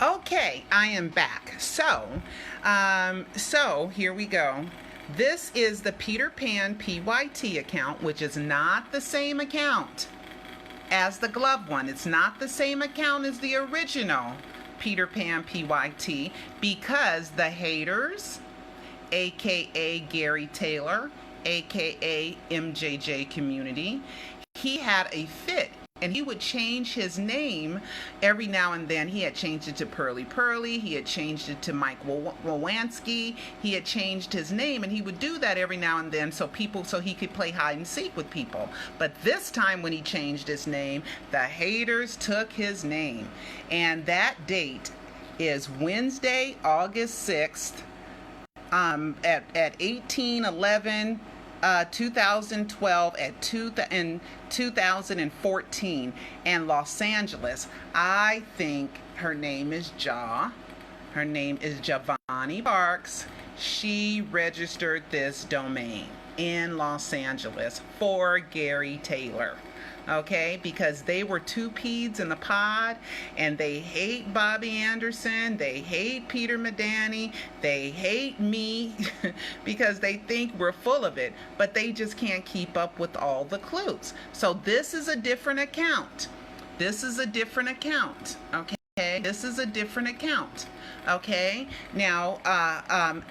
Okay, I am back. So here we go. This is the Peter Pan PYT account, which is not the same account as the glove one. It's not the same account as the original Peter Pan PYT because the haters, aka Gary Taylor, aka MJJ Community, he had a fit and he would change his name every now and then. He had changed it to Pearly Pearly. He had changed it to Mike Wowansky. He had changed his name, and he would do that every now and then so he could play hide and seek with people. But this time when he changed his name, the haters took his name. And that date is Wednesday, August 6th, at 1811. 2012 and 2014 and Los Angeles. I think her name is Her name is Javani Parks. She registered this domain in Los Angeles for Gary Taylor. Okay, because they were two peas in the pod and they hate Bobby Anderson, they hate Peter Medani, they hate me because they think we're full of it, but they just can't keep up with all the clues. So this is a different account. This is a different account. Okay, this is a different account. Okay, now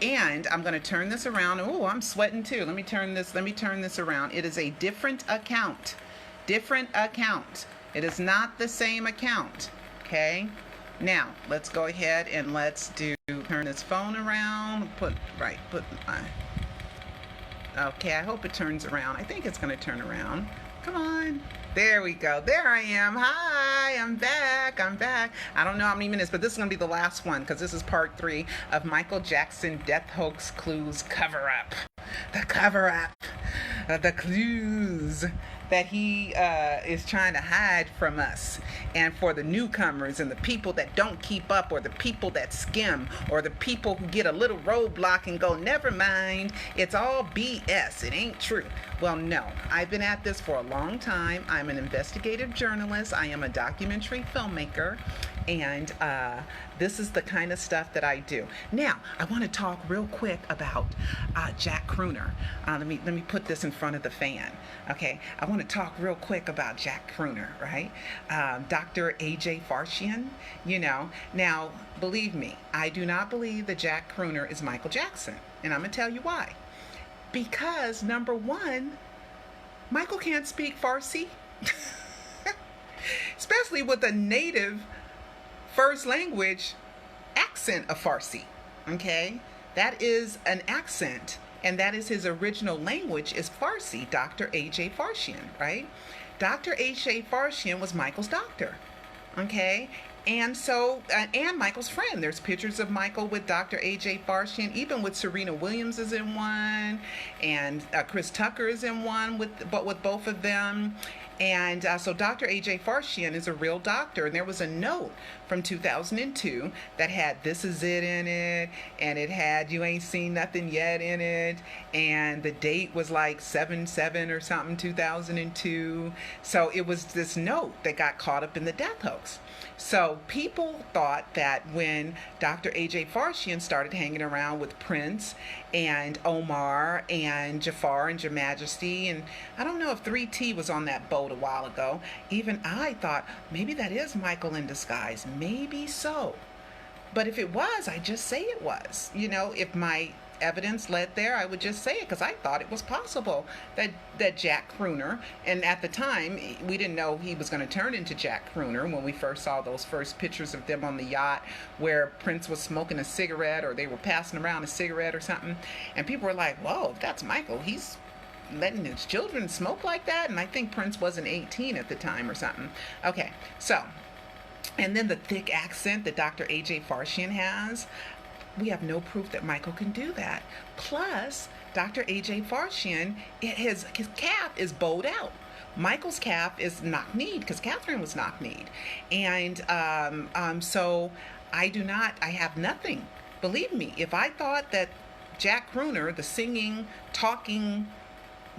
and I'm going to turn this around. Oh, I'm sweating too. Let me turn this around. It is a different account. Different account. It is not the same account. Okay, now let's go ahead and turn this phone around. Okay, I hope it turns around. I think it's going to turn around. Come on. There we go. There I am. Hi, I'm back. I don't know how many minutes, but this is going to be the last one because this is part 3 of Michael Jackson Death Hoax Clues Cover-Up. The cover-up. The clues that he is trying to hide from us. And for the newcomers and the people that don't keep up, or the people that skim, or the people who get a little roadblock and go, never mind, it's all BS, it ain't true. Well, no, I've been at this for a long time. I'm an investigative journalist. I am a documentary filmmaker. And this is the kind of stuff that I do. Now, I want to talk real quick about Jack Crooner. Let me put this in front of the fan. Okay, I want to talk real quick about Jack Crooner, right? Dr. A.J. Farshian, Now, believe me, I do not believe that Jack Crooner is Michael Jackson. And I'm going to tell you why. Because, number one, Michael can't speak Farsi. Especially with a native first language accent of Farsi. Okay, that is an accent, and that is his original language is Farsi. Dr. A.J. Farshian, right? Dr. A.J. Farshian was Michael's doctor. Okay, and so and Michael's friend. There's pictures of Michael with Dr. A.J. Farshian, even with Serena Williams is in one, and Chris Tucker is in one with both of them. And so Dr. A.J. Farshian is a real doctor. And there was a note from 2002 that had "This Is It" in it. And it had "You Ain't Seen Nothing Yet" in it. And the date was like 7/7 or something, 2002. So it was this note that got caught up in the death hoax. So people thought that when Dr. A.J. Farshian started hanging around with Prince and Omar and Jafar and Your Majesty, and I don't know if 3T was on that boat a while ago, even I thought maybe that is Michael in disguise. Maybe so. But if it was, I just say it was. If my evidence led there, I would just say it because I thought it was possible that Jack Crooner, and at the time we didn't know he was going to turn into Jack Crooner when we first saw those first pictures of them on the yacht where Prince was smoking a cigarette, or they were passing around a cigarette or something, and people were like, whoa, that's Michael, he's letting his children smoke like that. And I think Prince wasn't 18 at the time or something. Okay, so, and then the thick accent that Dr. A.J. Farshian has, we have no proof that Michael can do that. Plus, Dr. A.J. Farshian, his calf is bowed out. Michael's calf is knock-kneed because Catherine was knock-kneed. And so I have nothing. Believe me, if I thought that Jack Crooner, the singing, talking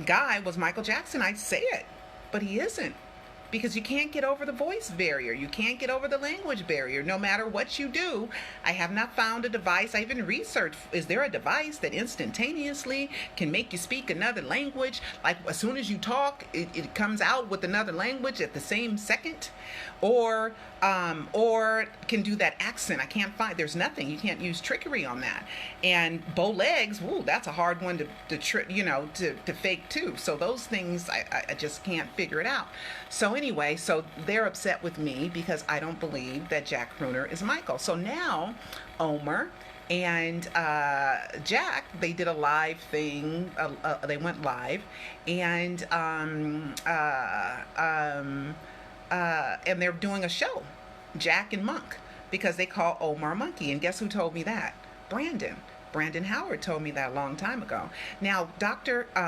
guy, was Michael Jackson, I'd say it. But he isn't. because you can't get over the voice barrier. You can't get over the language barrier no matter what you do. I have not found a device. I even researched, is there a device that instantaneously can make you speak another language? Like as soon as you talk, it comes out with another language at the same second? Or can do that accent. I can't find, there's nothing. You can't use trickery on that. And bow legs, woo, that's a hard one to fake too. So those things, I just can't figure it out. So anyway, so they're upset with me because I don't believe that Jack Crooner is Michael. So now Omar and Jack, they did a live thing. They went live, and they're doing a show, Jack and Monk, because they call Omar Monkey. And guess who told me that? Brandon Howard told me that a long time ago. Now,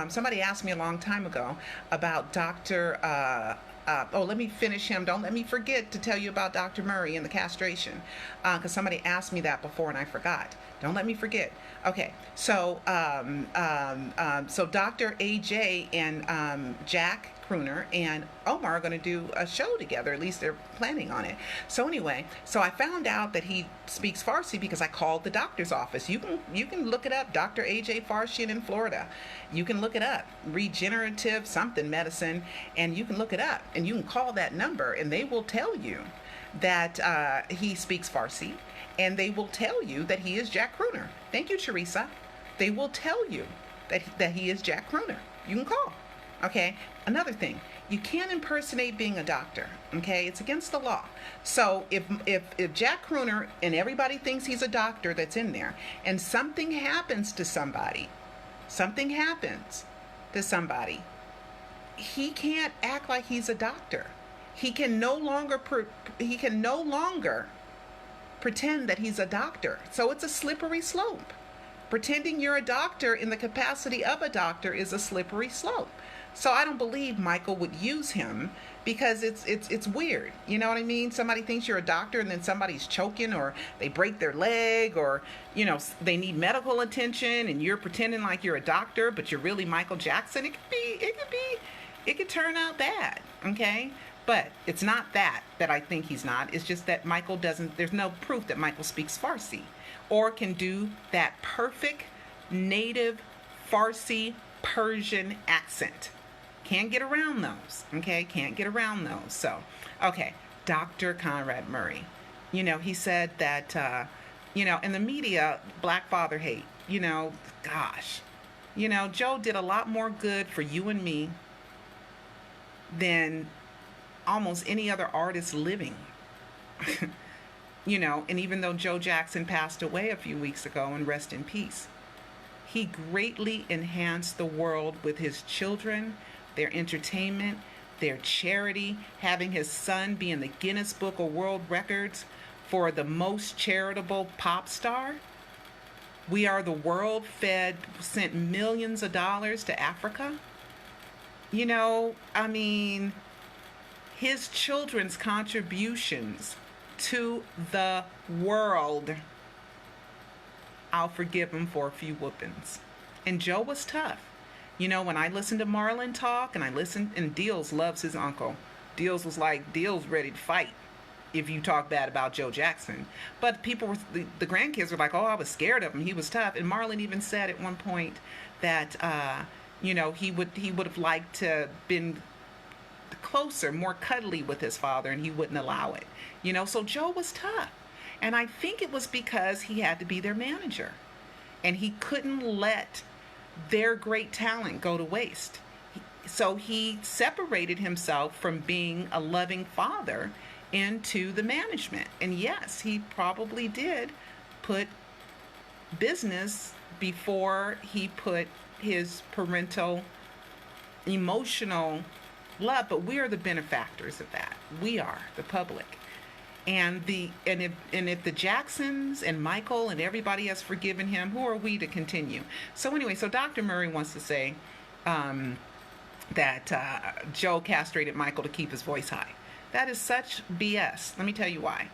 somebody asked me a long time ago about Dr. Let me finish him. Don't let me forget to tell you about Dr. Murray and the castration, because somebody asked me that before and I forgot. Don't let me forget. Okay, so so Dr. AJ and Jack Crooner and Omar are going to do a show together. At least they're planning on it. So anyway, so I found out that he speaks Farsi because I called the doctor's office. You can look it up, Dr. AJ Farsian in Florida. You can look it up, regenerative something medicine, and you can look it up and you can call that number and they will tell you that he speaks Farsi, and they will tell you that he is Jack Crooner. Thank you, Teresa. They will tell you that he is Jack Crooner. You can call. Okay, another thing, you can't impersonate being a doctor. Okay, it's against the law. So if Jack Crooner and everybody thinks he's a doctor that's in there, and something happens to somebody, he can't act like he's a doctor. He can no longer pretend that he's a doctor. So it's a slippery slope. Pretending you're a doctor in the capacity of a doctor is a slippery slope. So I don't believe Michael would use him because it's weird. You know what I mean? Somebody thinks you're a doctor and then somebody's choking or they break their leg or, they need medical attention and you're pretending like you're a doctor, but you're really Michael Jackson. It could turn out bad. Okay. But it's not that I think he's not. It's just that Michael doesn't, there's no proof that Michael speaks Farsi or can do that perfect native Farsi Persian accent. Can't get around those. Okay, can't get around those. So, okay, Dr. Conrad Murray. He said that, in the media, black father hate, gosh. Joe did a lot more good for you and me than almost any other artist living. And even though Joe Jackson passed away a few weeks ago, and rest in peace, he greatly enhanced the world with his children, their entertainment, their charity, having his son be in the Guinness Book of World Records for the most charitable pop star. We Are the World sent millions of dollars to Africa. His children's contributions to the world, I'll forgive him for a few whoopings. And Joe was tough. When I listened to Marlon talk, and Deals loves his uncle. Deals was like, Deals ready to fight if you talk bad about Joe Jackson. But the grandkids were like, oh, I was scared of him. He was tough. And Marlon even said at one point that, he would have liked to been closer, more cuddly with his father, and he wouldn't allow it. So Joe was tough. And I think it was because he had to be their manager. And he couldn't let their great talent go to waste. So he separated himself from being a loving father into the management. And yes, he probably did put business before he put his parental emotional love, but we are the benefactors of that. We are the public. And if the Jacksons and Michael and everybody has forgiven him, who are we to continue? So anyway, so Dr. Murray wants to say that Joe castrated Michael to keep his voice high. That is such BS. Let me tell you why.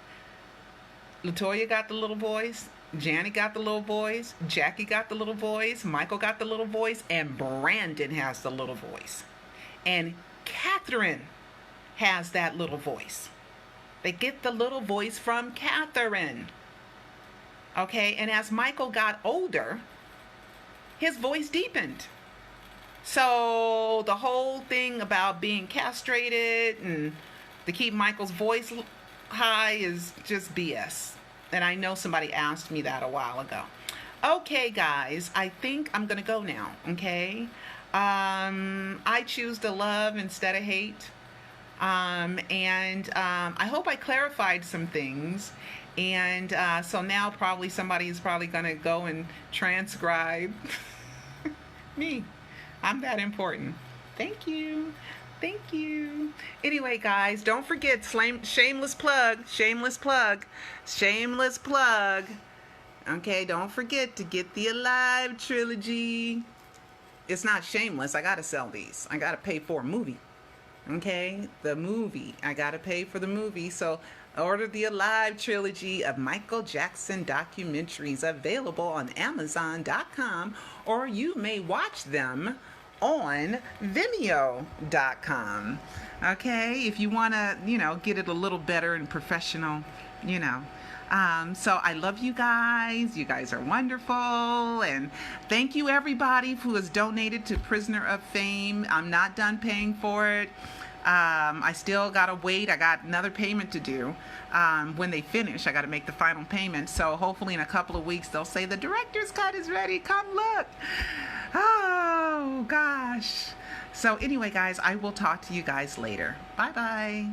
LaToya got the little voice, Janet got the little voice, Jackie got the little voice, Michael got the little voice, and Brandon has the little voice. And Catherine has that little voice. They get the little voice from Catherine. Okay, and as Michael got older, his voice deepened. So the whole thing about being castrated and to keep Michael's voice high is just BS. And I know somebody asked me that a while ago. Okay, guys, I think I'm going to go now, okay? I choose to love instead of hate. I hope I clarified some things. And so now probably somebody is probably going to go and transcribe me. I'm that important. Thank you. Thank you. Anyway, guys, don't forget, shameless plug. Okay, don't forget to get the Alive trilogy. It's not shameless. I got to sell these. I got to pay for a movie. Okay, the movie. I got to pay for the movie. So order the Alive trilogy of Michael Jackson documentaries, available on Amazon.com, or you may watch them on Vimeo.com. Okay, if you want to, get it a little better and professional, So I love you guys. You guys are wonderful. And thank you, everybody who has donated to Prisoner of Fame. I'm not done paying for it. I still got to wait. I got another payment to do. When they finish, I got to make the final payment. So hopefully in a couple of weeks, they'll say the director's cut is ready. Come look. Oh, gosh. So anyway, guys, I will talk to you guys later. Bye-bye.